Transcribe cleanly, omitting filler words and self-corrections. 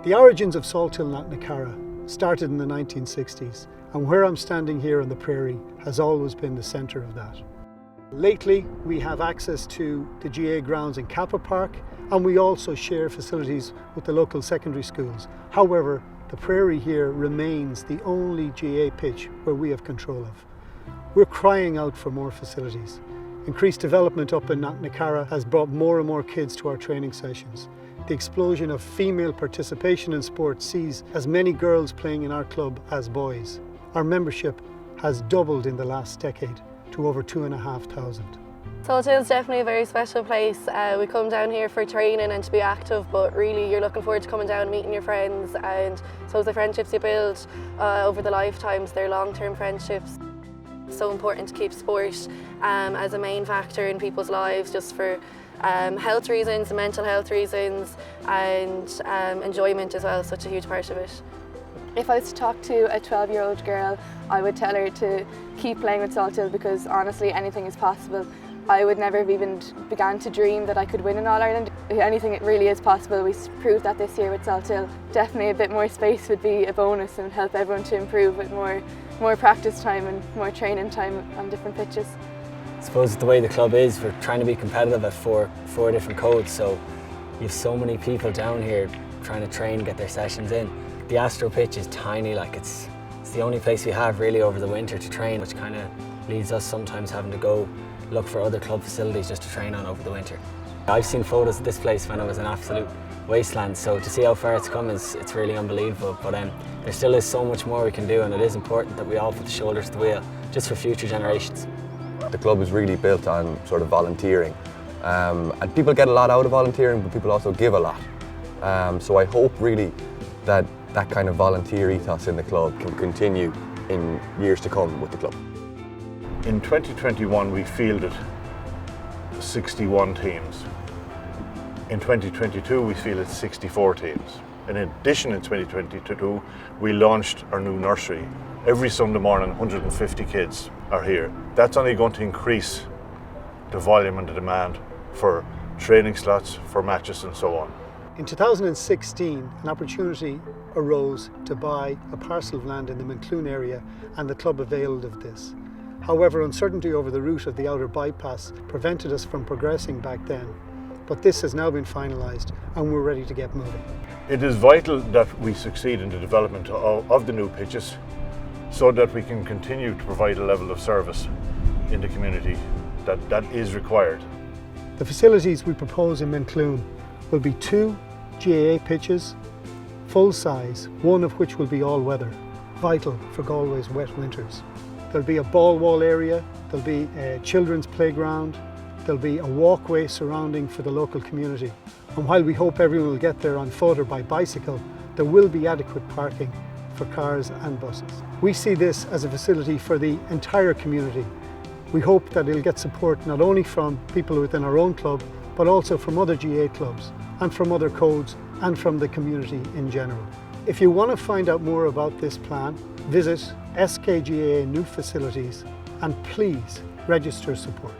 The origins of Salthill Knocknacarra started in the 1960s, and where I'm standing here on the prairie has always been the centre of that. Lately, we have access to the GAA grounds in Kappa Park, and we also share facilities with the local secondary schools. However, the prairie here remains the only GAA pitch where we have control of. We're crying out for more facilities. Increased development up in Knocknacarra has brought more and more kids to our training sessions. The explosion of female participation in sport sees as many girls playing in our club as boys. Our membership has doubled in the last decade to over 2,500. Salthill is definitely a very special place. We come down here for training and to be active, but really you're looking forward to coming down and meeting your friends, and so the friendships you build over the lifetimes, they're long-term friendships. It's so important to keep sport as a main factor in people's lives, just for health reasons, mental health reasons, and enjoyment as well, such a huge part of it. If I was to talk to a 12-year-old girl, I would tell her to keep playing with Salthill, because honestly anything is possible. I would never have even began to dream that I could win in All-Ireland. Anything, it really is possible. We proved that this year with Salthill. Definitely a bit more space would be a bonus and help everyone to improve with more practice time and more training time on different pitches. I suppose the way the club is, we're trying to be competitive at four different codes, so you have so many people down here trying to train, get their sessions in. The Astro pitch is tiny, like it's the only place we have really over the winter to train, which kind of leads us sometimes having to go look for other club facilities just to train on over the winter. I've seen photos of this place when it was an absolute wasteland, so to see how far it's come it's really unbelievable. But there still is so much more we can do, and it is important that we all put the shoulders to the wheel just for future generations. The club is really built on sort of volunteering, and people get a lot out of volunteering, but people also give a lot. So I hope really that that kind of volunteer ethos in the club can continue in years to come with the club. In 2021 we fielded 61 teams. In 2022 we fielded 64 teams. In addition, in 2022 we launched our new nursery. Every Sunday morning 150 kids are here. That's only going to increase the volume and the demand for training slots, for matches and so on. In 2016, an opportunity arose to buy a parcel of land in the Moncloon area, and the club availed of this. However, uncertainty over the route of the outer bypass prevented us from progressing back then. But this has now been finalised and we're ready to get moving. It is vital that we succeed in the development of the new pitches so that we can continue to provide a level of service in the community that is required. The facilities we propose in Moncloon will be 2 GAA pitches, full size, one of which will be all weather, vital for Galway's wet winters. There'll be a ball wall area, there'll be a children's playground, there'll be a walkway surrounding for the local community. And while we hope everyone will get there on foot or by bicycle, there will be adequate parking for cars and buses. We see this as a facility for the entire community. We hope that it'll get support not only from people within our own club, but also from other GAA clubs and from other codes and from the community in general. If you want to find out more about this plan, visit SKGAA New Facilities and please register support.